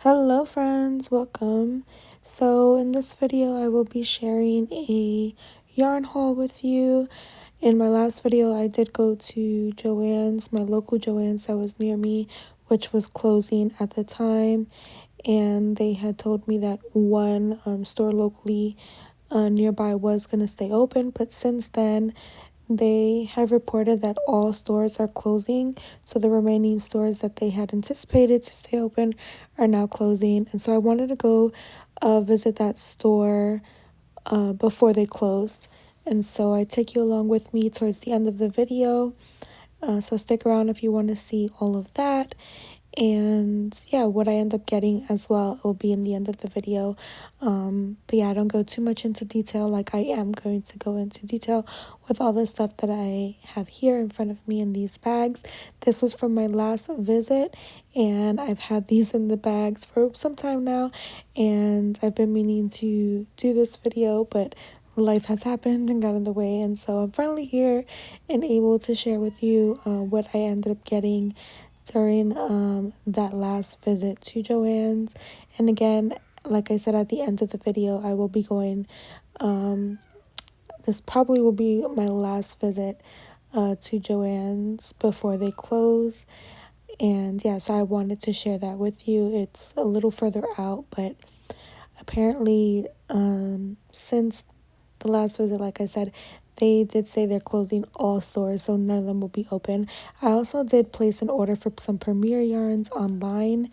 Hello friends, welcome. So in this video I will be sharing a yarn haul with you. In my last video I did go to Joann's, my local Joann's that was near me, which was closing at the time, and they had told me that one store locally nearby was going to stay open, but since then they have reported that all stores are closing, so the remaining stores that they had anticipated to stay open are now closing. And so I wanted to go visit that store before they closed. And so I take you along with me towards the end of the video. So stick around if you want to see all of that. And yeah, what I end up getting as well will be in the end of the video. But yeah, I don't go too much into detail like I am going to go into detail with all the stuff that I have here in front of me in these bags. This was from my last visit, and I've had these in the bags for some time now, and I've been meaning to do this video, but life has happened and got in the way, and so I'm finally here and able to share with you what I ended up getting during that last visit to Joann's. And again, like I said at the end of the video, I will be going, this probably will be my last visit to Joann's before they close. And yeah, so I wanted to share that with you. It's a little further out, but apparently since the last visit, like I said, they did say they're closing all stores, so none of them will be open. I also did place an order for some Premier yarns online,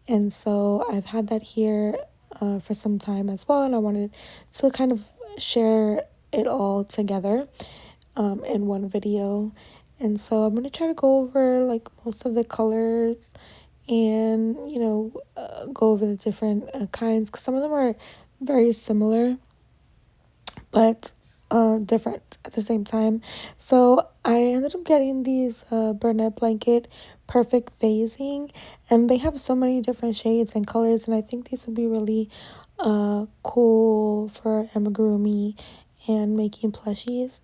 and so I've had that here for some time as well, and I wanted to kind of share it all together in one video. And so I'm going to try to go over like most of the colors and, go over the different kinds, because some of them are very similar but different at the same time. So I ended up getting these Bernat blanket perfect phasing, and they have so many different shades and colors, and I think these would be really cool for amigurumi and making plushies.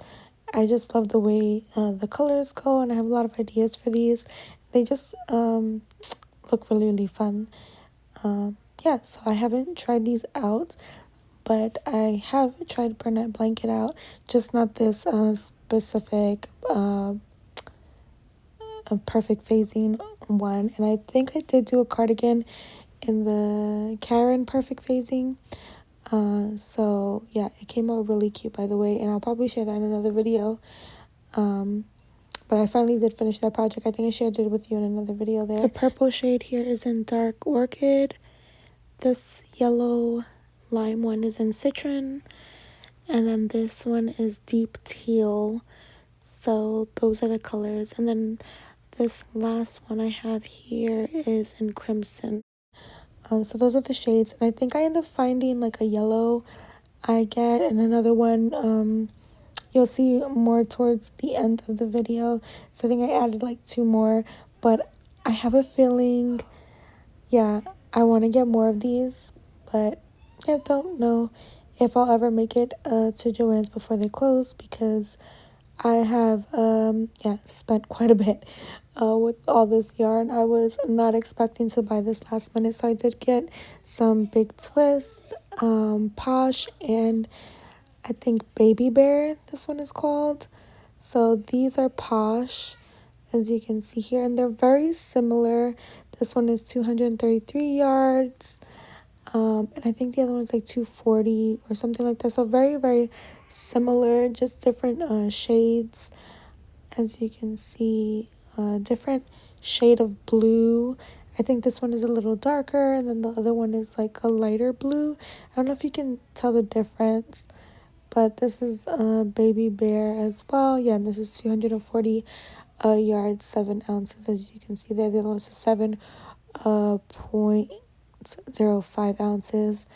I just love the way the colors go, and I have a lot of ideas for these. They just look really, really fun. Yeah, so I haven't tried these out, but I have tried Bernat blanket out, just not this specific perfect phasing one. And I think I did do a cardigan in the Karen perfect phasing. So yeah, it came out really cute, by the way, and I'll probably share that in another video. But I finally did finish that project. I think I shared it with you in another video there. The purple shade here is in Dark Orchid. This yellow lime one is in Citron. And then this one is Deep Teal. So those are the colors. And then this last one I have here is in Crimson. So those are the shades. And I think I end up finding like a yellow I get, and another one you'll see more towards the end of the video. So I think I added like 2 more, but I have a feeling, yeah, I want to get more of these, but I don't know if I'll ever make it to Joann's before they close, because I have spent quite a bit with all this yarn. I was not expecting to buy this last minute, so I did get some Big Twist, Posh, and I think Baby Bear, this one is called. So these are Posh, as you can see here, and they're very similar. This one is 233 yards, and I think the other one's like 240 or something like that. So very, very similar, just different shades, as you can see, different shade of blue. I think this one is a little darker, and then the other one is like a lighter blue. I don't know if you can tell the difference, but this is Baby Bear as well. Yeah, and this is 240 yards, 7 ounces, as you can see there. The other one is 7.05 ounces.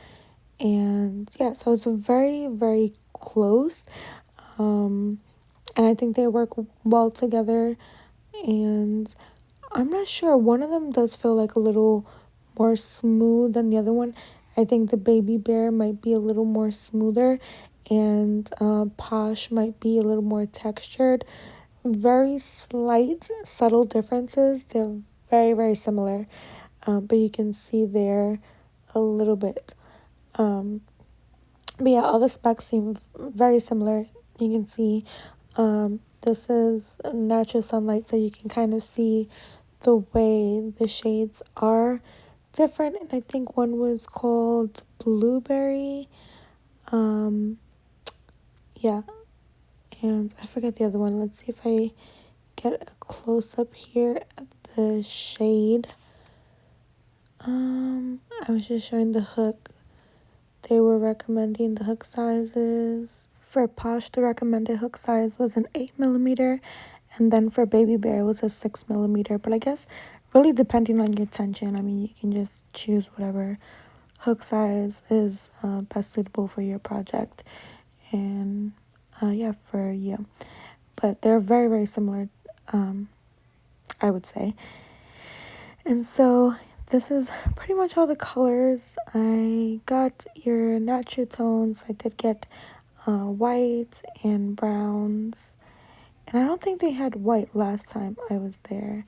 And yeah, so it's very, very close. And I think they work well together. And I'm not sure. One of them does feel like a little more smooth than the other one. I think the Baby Bear might be a little more smoother, and Posh might be a little more textured. Very slight, subtle differences. They're very, very similar. but you can see there a little bit. But yeah, all the specs seem very similar. You can see this is natural sunlight, so you can kind of see the way the shades are different. And I think one was called blueberry. Yeah, and I forget the other one. Let's see if I get a close up here at the shade. I was just showing the hook. They were recommending the hook sizes. For Posh, the recommended hook size was an 8mm, and then for Baby Bear, it was a 6mm. But I guess really depending on your tension, I mean, you can just choose whatever hook size is best suitable for your project. And yeah, for you. But they're very, very similar, I would say. And so this is pretty much all the colors. I got your natural tones. I did get white and browns. And I don't think they had white last time I was there.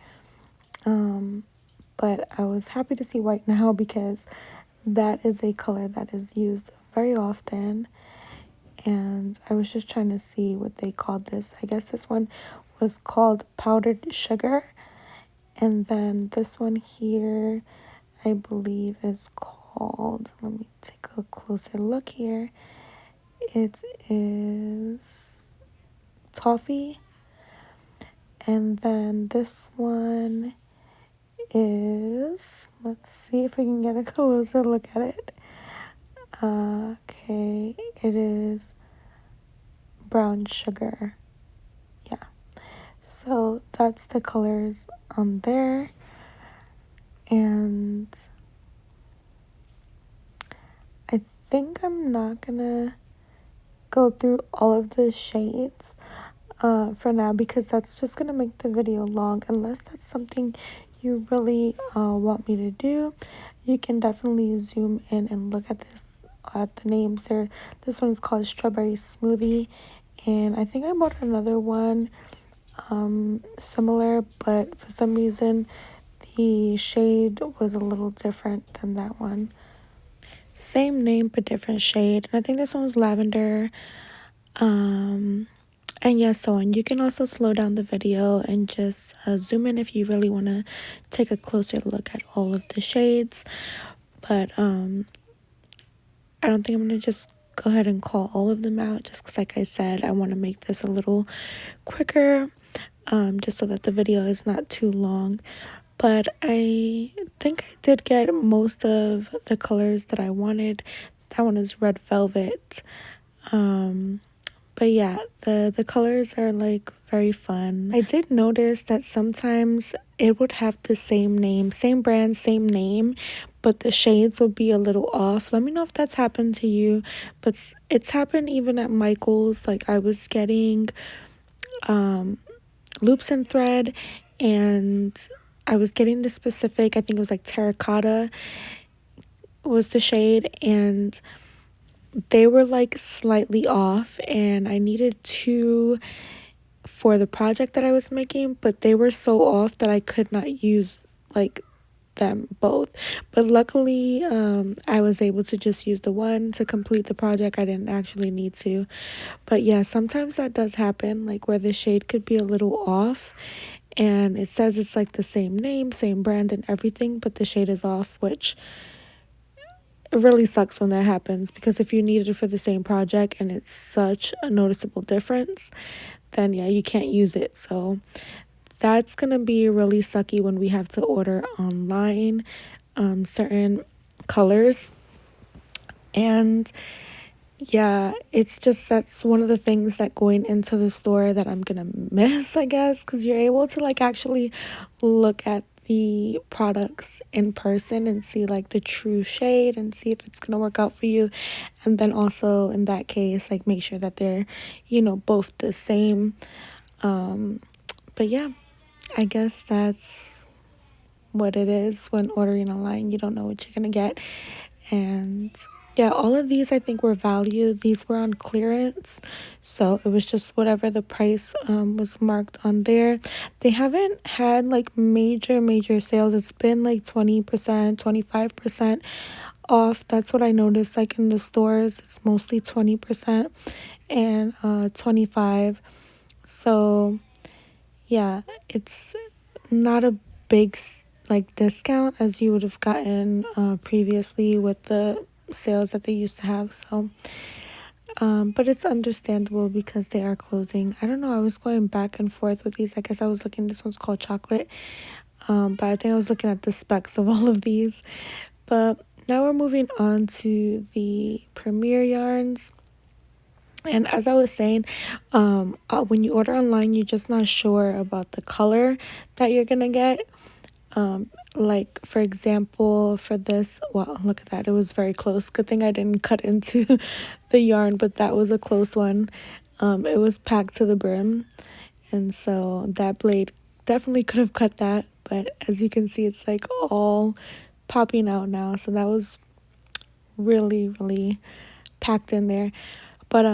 But I was happy to see white now because that is a color that is used very often. And I was just trying to see what they called this. I guess this one was called powdered sugar. And then this one here, I believe is called, let me take a closer look here. It is toffee. And then this one is, let's see if I can get a closer look at it. Okay, it is brown sugar. Yeah. So that's the colors on there. And I think I'm not gonna go through all of the shades for now because that's just gonna make the video long. Unless that's something you really want me to do, you can definitely zoom in and look at the names there. This one is called Strawberry Smoothie, and I think I bought another one similar, but for some reason the shade was a little different than that one. Same name but different shade, and I think this one was lavender. And yes, so on. You can also slow down the video and just zoom in if you really want to take a closer look at all of the shades. But I don't think I'm going to just go ahead and call all of them out just because, like I said, I want to make this a little quicker just so that the video is not too long. But I think I did get most of the colors that I wanted. That one is Red Velvet. But yeah, the colors are like very fun. I did notice that sometimes it would have the same name, same brand, same name, but the shades would be a little off. Let me know if that's happened to you. But it's happened even at Michael's. Like I was getting loops and thread, and I was getting the specific, I think it was like terracotta was the shade, and they were like slightly off, and I needed two for the project that I was making, but they were so off that I could not use like them both. But luckily I was able to just use the one to complete the project. I didn't actually need to. But yeah, sometimes that does happen, like where the shade could be a little off and it says it's like the same name, same brand and everything, but the shade is off, which it really sucks when that happens, because if you need it for the same project and it's such a noticeable difference, then yeah, you can't use it. So that's gonna be really sucky when we have to order online certain colors. And yeah, it's just, that's one of the things that going into the store that I'm gonna miss, I guess, because you're able to like actually look at the products in person and see like the true shade and see if it's gonna work out for you. And then also in that case, like make sure that they're, you know, both the same. But yeah, I guess that's what it is when ordering online. You don't know what you're gonna get. And yeah, all of these I think were value. These were on clearance, so it was just whatever the price was marked on there. They haven't had like major sales. It's been like 20%, 25% off. That's what I noticed. Like in the stores, it's mostly 20% and 25. So yeah, it's not a big like discount as you would have gotten previously with the sales that they used to have. So but it's understandable because they are closing. I don't know, I was going back and forth with these. I guess I was looking, this one's called chocolate, but I think I was looking at the specs of all of these. But now we're moving on to the Premier yarns. And as I was saying, when you order online, you're just not sure about the color that you're gonna get. Like for example, for this, well, look at that, it was very close. Good thing I didn't cut into the yarn, but that was a close one. It was packed to the brim, and so that blade definitely could have cut that, but as you can see, it's like all popping out now, so that was really packed in there. But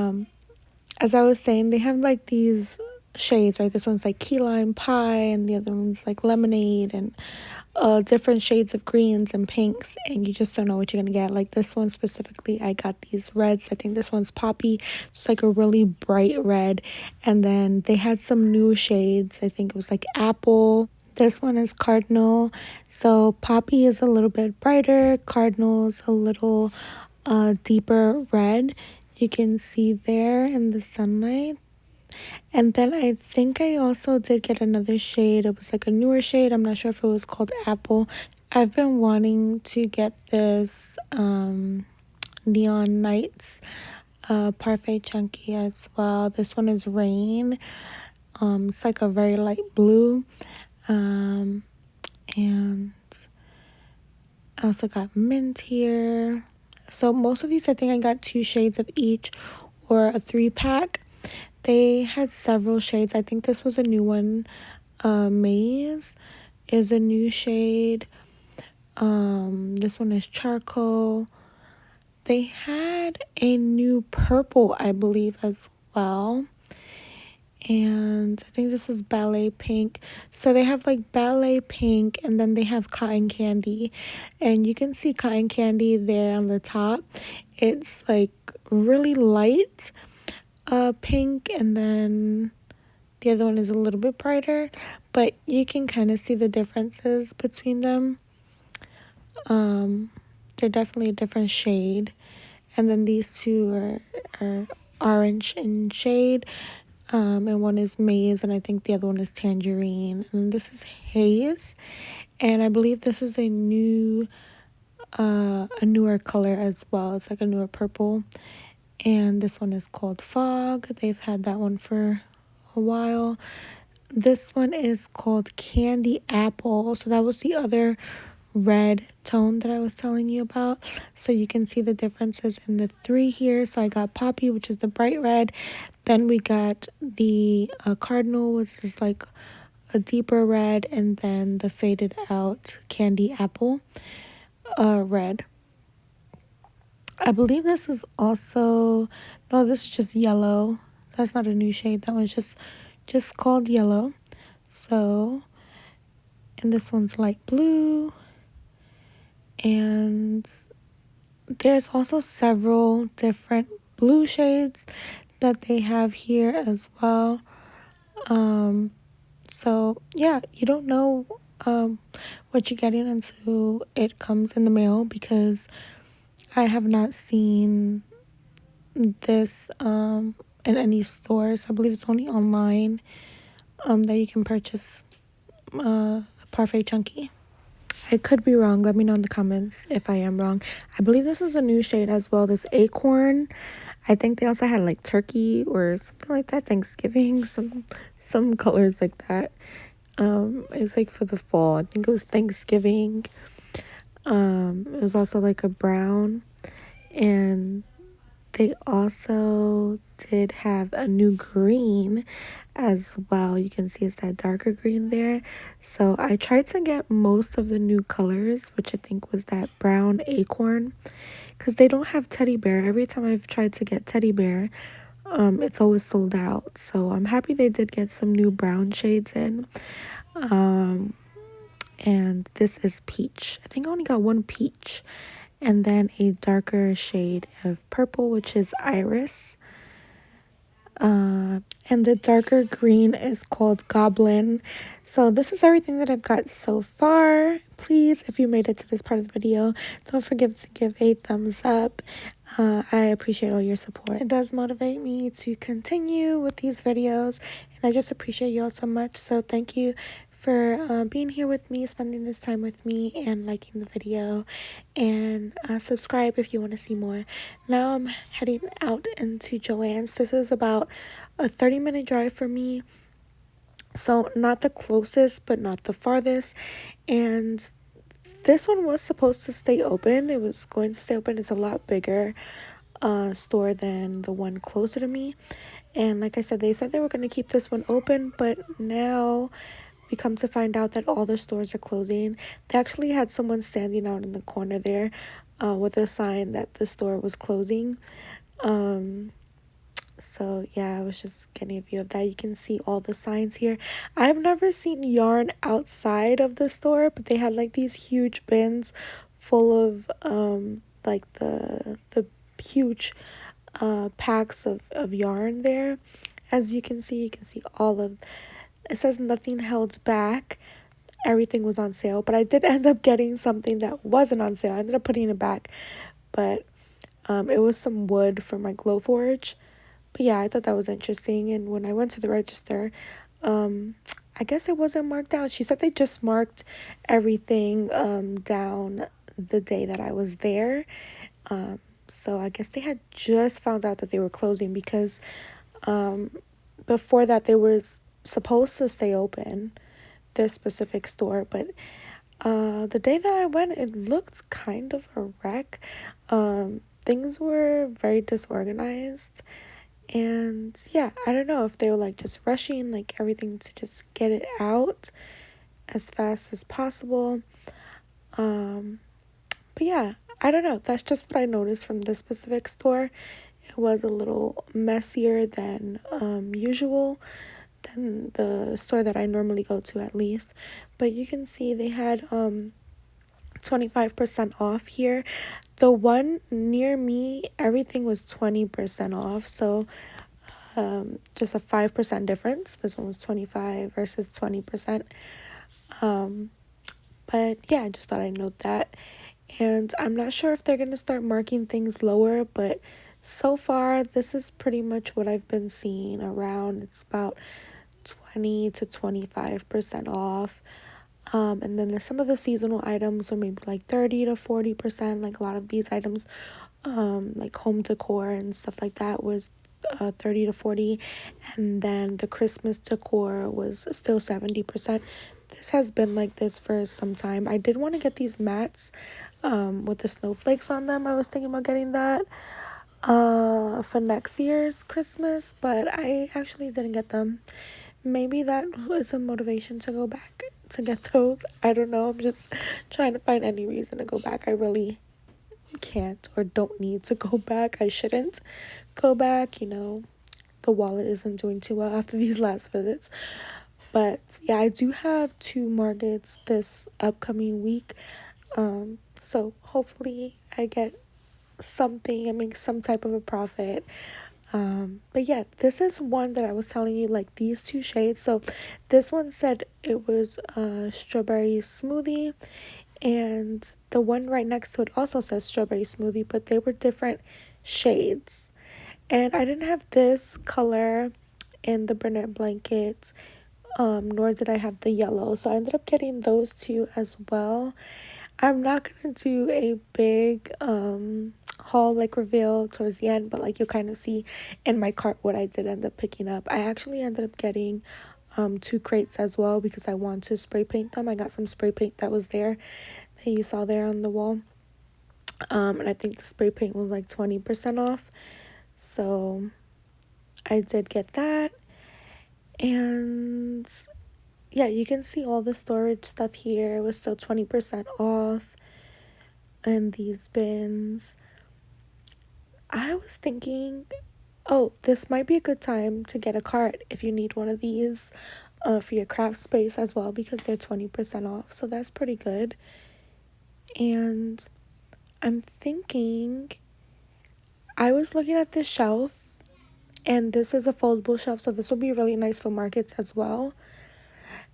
as I was saying, they have like these shades, right? This one's like key lime pie, and the other one's like lemonade, and different shades of greens and pinks, and you just don't know what you're gonna get. Like this one specifically, I got these reds. I think this one's poppy. It's like a really bright red. And then they had some new shades. I think it was like apple. This one is cardinal. So poppy is a little bit brighter, cardinal's a little deeper red. You can see there in the sunlight. And then I think I also did get another shade. It was like a newer shade. I'm not sure if it was called apple. I've been wanting to get this Neon Nights Parfait Chunky as well. This one is Rain. It's like a very light blue. And I also got mint here. So most of these, I think I got 2 shades of each, or a 3-pack. They had several shades. I think this was a new one. Maze is a new shade. This one is charcoal. They had a new purple, I believe, as well. And I think this was ballet pink. So they have like ballet pink, and then they have cotton candy. And you can see cotton candy there on the top. It's like really light pink, and then the other one is a little bit brighter, but you can kind of see the differences between them. They're definitely a different shade. And then these two are orange in shade, and one is maize, and I think the other one is tangerine, and this is haze, and I believe this is a newer color as well. It's like a newer purple. And this one is called Fog. They've had that one for a while. This one is called Candy Apple. So that was the other red tone that I was telling you about. So you can see the differences in the 3 here. So I got Poppy, which is the bright red. Then we got the Cardinal, which is like a deeper red. And then the faded out Candy Apple red. I believe this is also, no, this is just yellow. That's not a new shade. That one's just called yellow. So, and this one's light blue. And there's also several different blue shades that they have here as well. So yeah, you don't know what you're getting until it comes in the mail, because I have not seen this in any stores. I believe it's only online that you can purchase Parfait Chunky. I could be wrong. Let me know in the comments if I am wrong. I believe this is a new shade as well. This acorn. I think they also had like turkey or something like that. Thanksgiving. Some colors like that. It's like for the fall. I think it was Thanksgiving. It was also like a brown. And They also did have a new green as well. You can see it's that darker green there. So I tried to get most of the new colors, which I think was that brown acorn, because they don't have teddy bear. Every time I've tried to get teddy bear, it's always sold out. So I'm happy they did get some new brown shades in. And this is peach. I think I only got one peach, and then a darker shade of purple, which is iris. And the darker green is called Goblin. So this is everything that I've got so far. Please, if you made it to this part of the video, don't forget to give a thumbs up. I appreciate all your support. It does motivate me to continue with these videos, and I just appreciate you all so much. So thank you for being here with me, spending this time with me, and liking the video, and subscribe if you want to see more. Now I'm heading out into Joann's. This is about a 30-minute drive for me, so not the closest but not the farthest. And this one was supposed to stay open. It was going to stay open. It's a lot bigger store than the one closer to me, and like I said, they said they were going to keep this one open, but now we come to find out that all the stores are closing. They actually had someone standing out in the corner there with a sign that the store was closing. So yeah, I was just getting a view of that. You can see all the signs here. I've never seen yarn outside of the store, but they had like these huge bins full of like the huge packs of yarn there. As you can see all of, it says nothing held back. Everything was on sale, but I did end up getting something that wasn't on sale. I ended up putting it back, but it was some wood for my Glowforge. But yeah, I thought that was interesting. And when I went to the register, I guess it wasn't marked down. She said they just marked everything down the day that I was there. So I guess they had just found out that they were closing, because before that they were supposed to stay open, this specific store. But the day that I went, it looked kind of a wreck. Things were very disorganized, and yeah, I don't know if they were like just rushing like everything to just get it out as fast as possible. But yeah, I don't know, that's just what I noticed from this specific store. It was a little messier than usual, than the store that I normally go to, at least. But you can see they had 25% off here. The one near me, everything was 20% off. So just a 5% difference. This one was 25 versus 20%. But yeah, I just thought I'd note that. And I'm not sure if they're going to start marking things lower, but so far this is pretty much what I've been seeing around. It's about 20 to 25% off. And then some of the seasonal items are maybe like 30 to 40%. Like a lot of these items, like home decor and stuff like that, was 30 to 40. And then the Christmas decor was still 70%. This has been like this for some time. I did want to get these mats with the snowflakes on them. I was thinking about getting that for next year's Christmas, but I actually didn't get them. Maybe that was a motivation to go back to get those. I don't know. I'm just trying to find any reason to go back. I really can't or don't need to go back. I shouldn't go back. You know, the wallet isn't doing too well after these last visits. But yeah, I do have 2 markets this upcoming week. So hopefully I get something and make some type of a profit. But yeah, this is one that I was telling you, like these 2 shades. So this one said it was a strawberry smoothie, and the one right next to it also says strawberry smoothie, but they were different shades. And I didn't have this color in the Bernat blanket, nor did I have the yellow, so I ended up getting those 2 as well. I'm not gonna do a big haul, like reveal towards the end, but like you'll kind of see in my cart what I did end up picking up. I actually ended up getting 2 crates as well, because I want to spray paint them. I got some spray paint that was there that you saw there on the wall, and I think the spray paint was like 20% off. So I did get that. And yeah, you can see all the storage stuff here. It was still 20% off in these bins. I was thinking, oh, this might be a good time to get a cart if you need one of these for your craft space as well, because they're 20% off. So that's pretty good. And I'm thinking, I was looking at this shelf, and this is a foldable shelf, so this will be really nice for markets as well.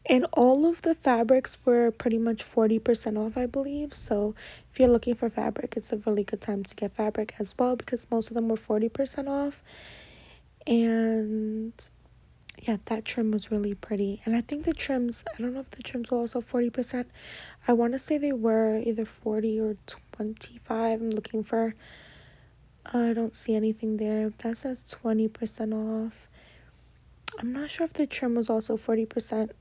And all of the fabrics were pretty much 40% off, I believe. So if you're looking for fabric, it's a really good time to get fabric as well, because most of them were 40% off. And yeah, that trim was really pretty. And I think the trims, I don't know if the trims were also 40%. I want to say they were either 40 or 25. I'm looking for, I don't see anything there. That says 20% off. I'm not sure if the trim was also 40%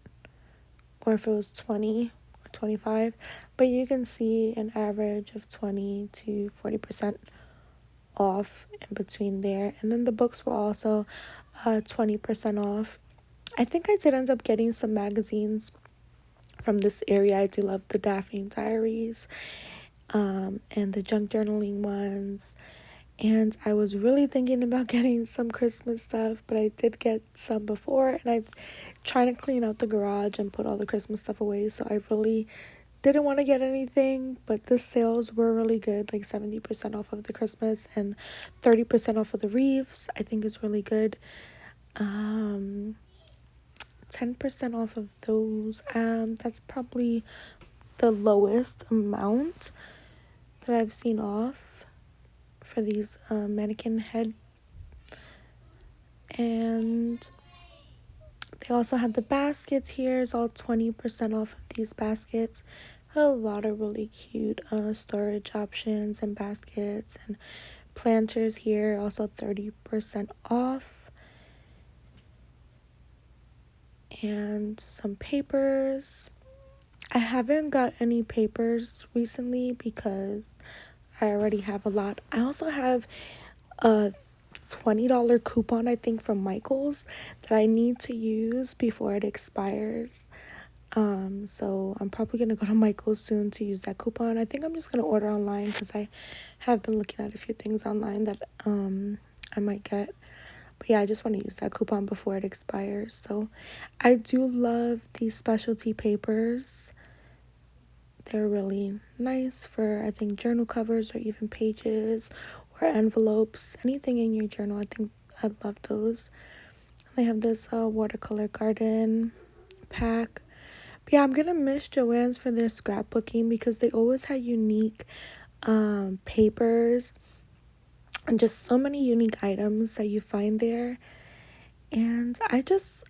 or if it was 20 or 25, but you can see an average of 20 to 40% off in between there. And then the books were also 20% off. I think I did end up getting some magazines from this area. I do love the Daphne Diaries and the junk journaling ones. And I was really thinking about getting some Christmas stuff, but I did get some before, and I'm trying to clean out the garage and put all the Christmas stuff away, so I really didn't want to get anything, but the sales were really good, like 70% off of the Christmas and 30% off of the wreaths. I think is really good. 10% off of those. That's probably the lowest amount that I've seen off for these mannequin head. And they also had the baskets here. It's all 20% off of these baskets. A lot of really cute storage options and baskets and planters here. Also 30% off. And some papers. I haven't got any papers recently because I already have a lot. I also have a $20 coupon, I think, from Michael's that I need to use before it expires. So I'm probably gonna go to Michael's soon to use that coupon. I think I'm just gonna order online because I have been looking at a few things online that I might get. But yeah, I just want to use that coupon before it expires. So I do love these specialty papers. They're really nice for, I think, journal covers or even pages or envelopes. Anything in your journal, I think I love those. They have this watercolor garden pack. But yeah, I'm going to miss Joann's for their scrapbooking because they always had unique papers and just so many unique items that you find there. And I just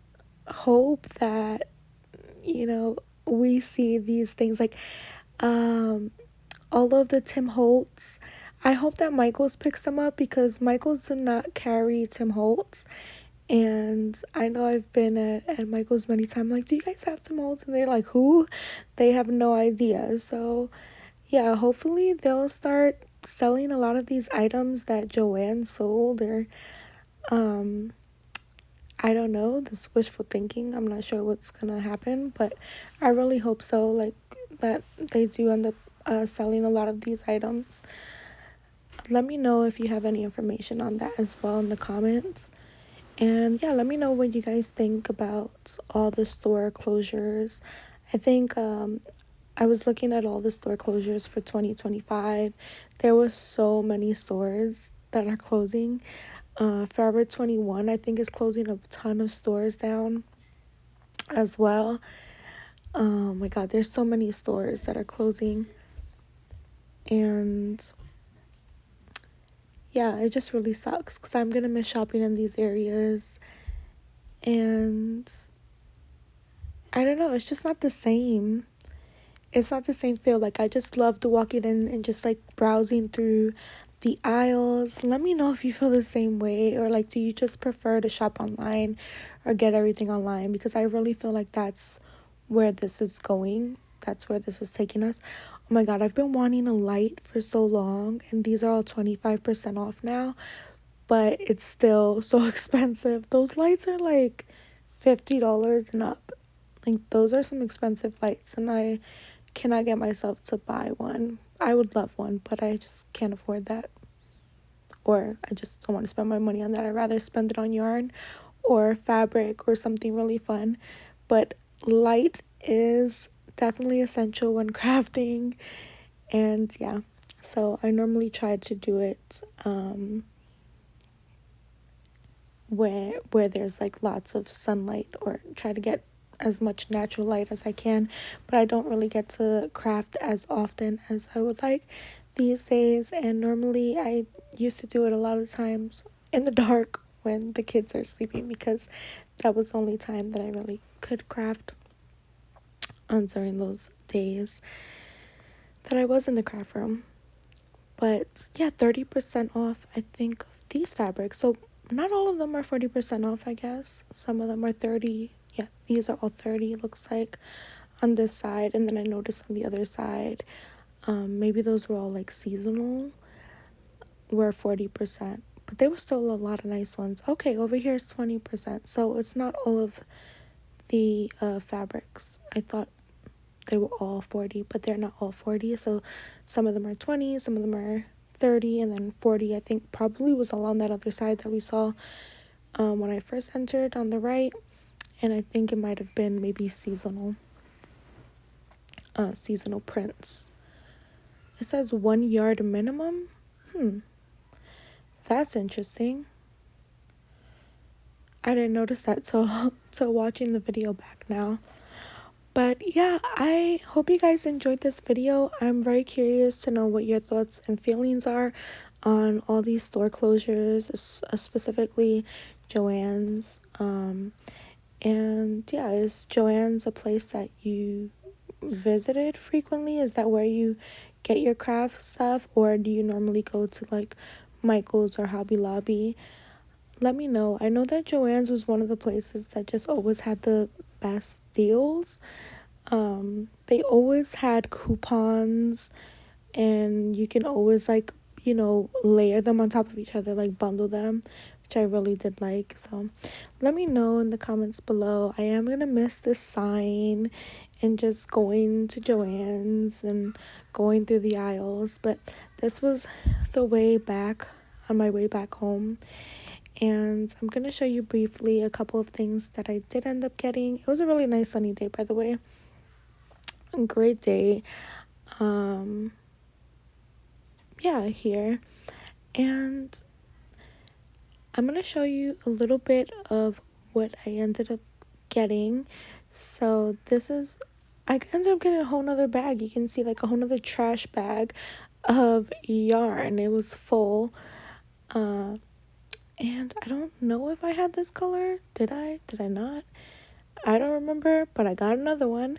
hope that, we see these things like all of the Tim Holtz. I hope that Michael's picks them up because Michael's do not carry Tim Holtz. And I know I've been at Michael's many times, like, do you guys have Tim Holtz? And they're like, who? They have no idea. So yeah, hopefully they'll start selling a lot of these items that Joann sold, or I don't know, this wishful thinking. I'm not sure what's gonna happen, but I really hope so, like that they do end up selling a lot of these items. Let me know if you have any information on that as well in the comments. And yeah, let me know what you guys think about all the store closures. I think I was looking at all the store closures for 2025. There was so many stores that are closing. Forever 21, I think, is closing a ton of stores down as well. Oh my god, there's so many stores that are closing. And yeah, it just really sucks because I'm gonna miss shopping in these areas. And I don't know, it's just not the same. It's not the same feel. Like, I just loved walking in and just like browsing through the aisles. Let me know if you feel the same way, or like, do you just prefer to shop online or get everything online? Because I really feel like that's where this is going. That's where this is taking us. Oh my god, I've been wanting a light for so long, and these are all 25% off now. but it's still so expensive. Those lights are like $50 and up. Like, those are some expensive lights, and I cannot get myself to buy one. I would love one, but I just can't afford that. Or I just don't want to spend my money on that. I'd rather spend it on yarn or fabric or something really fun. But light is definitely essential when crafting. And yeah, so I normally try to do it where there's like lots of sunlight, or try to get as much natural light as I can, but I don't really get to craft as often as I would like these days. And normally I used to do it a lot of times in the dark when the kids are sleeping, because that was the only time that I really could craft during those days that I was in the craft room. But yeah, 30% off, I think, of these fabrics. So not all of them are 40% off, I guess. Some of them are 30. Yeah, these are all 30, looks like, on this side. And then I noticed on the other side, maybe those were all like seasonal, were 40%. But they were still a lot of nice ones. Okay, over here is 20%. So it's not all of the fabrics. I thought they were all 40, but they're not all 40. So some of them are 20, some of them are 30, and then 40 I think probably was along that other side that we saw when I first entered on the right. And I think it might have been maybe seasonal prints. It says 1 yard minimum. That's interesting. I didn't notice that till watching the video back now. But yeah, I hope you guys enjoyed this video. I'm very curious to know what your thoughts and feelings are on all these store closures, specifically Joann's. And yeah, is Joann's a place that you visited frequently? Is that where you get your craft stuff, or do you normally go to like Michael's or Hobby Lobby? Let me know. I know that Joann's was one of the places that just always had the best deals. They always had coupons, and you can always like, layer them on top of each other, like bundle them, which I really did like. So let me know in the comments below. I am gonna miss this sign and just going to Joann's and going through the aisles, but this was the way back, on my way back home. And I'm going to show you briefly a couple of things that I did end up getting. It was a really nice sunny day, by the way. A great day. Yeah, here. And I'm going to show you a little bit of what I ended up getting. So I ended up getting a whole nother bag. You can see like a whole nother trash bag of yarn. It was full. And I don't know if I had this color. Did I not? I don't remember, but I got another one.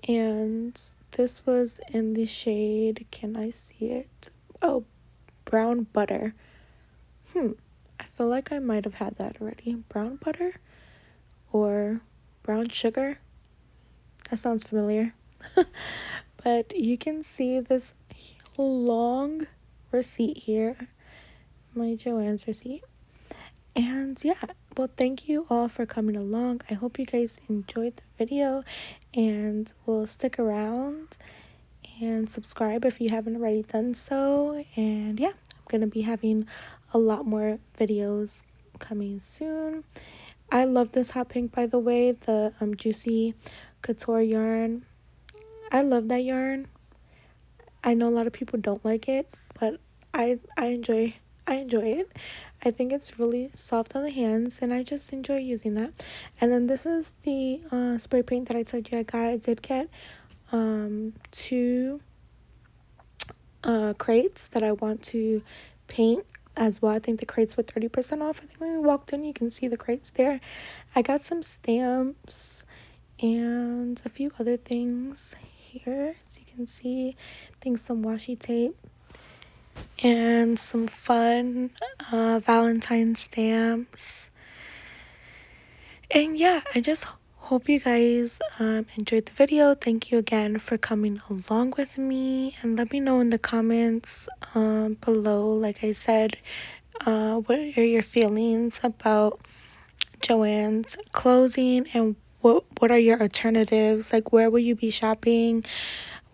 And this was in the shade, can I see it? Oh, brown butter. I feel like I might have had that already. Brown butter or brown sugar? That sounds familiar. But you can see this long receipt here. My Joann's receipt. And yeah, well, thank you all for coming along. I hope you guys enjoyed the video, and will stick around and subscribe if you haven't already done so. And yeah, I'm gonna be having a lot more videos coming soon. I love this hot pink, by the way, the juicy couture yarn. I love that yarn. I know a lot of people don't like it, but I enjoy it. I think it's really soft on the hands, and I just enjoy using that. And then this is the spray paint that I told you I got. I did get 2 crates that I want to paint as well. I think the crates were 30% off. I think when we walked in, you can see the crates there. I got some stamps and a few other things here, as you can see. I think some washi tape and some fun Valentine stamps. And yeah, I just hope you guys enjoyed the video. Thank you again for coming along with me, and let me know in the comments below, like I said, what are your feelings about Joann's closing, and what are your alternatives? Like, where will you be shopping?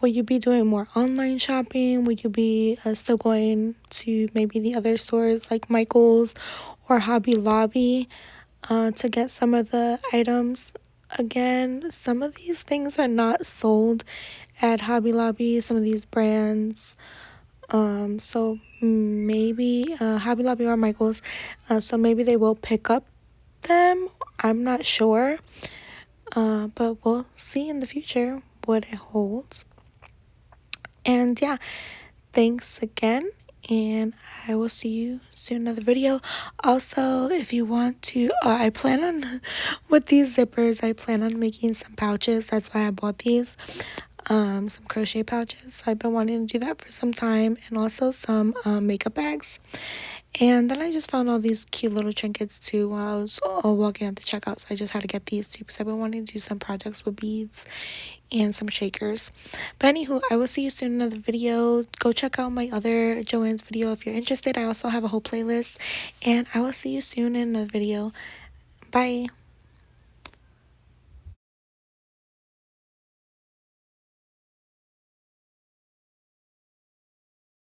Will you be doing more online shopping? Will you be still going to maybe the other stores like Michael's or Hobby Lobby to get some of the items? Again, some of these things are not sold at Hobby Lobby, some of these brands. So maybe Hobby Lobby or Michael's. So maybe they will pick up them. I'm not sure. But we'll see in the future what it holds. And yeah, thanks again, and I will see you soon in another video. Also, if you want to, I plan on, with these zippers, I plan on making some pouches. That's why I bought these, some crochet pouches. So I've been wanting to do that for some time, and also some makeup bags. And then I just found all these cute little trinkets too while I was walking at the checkout. So I just had to get these too because I've been wanting to do some projects with beads and some shakers. But anywho, I will see you soon in another video. Go check out my other Joann's video if you're interested. I also have a whole playlist. And I will see you soon in another video. Bye.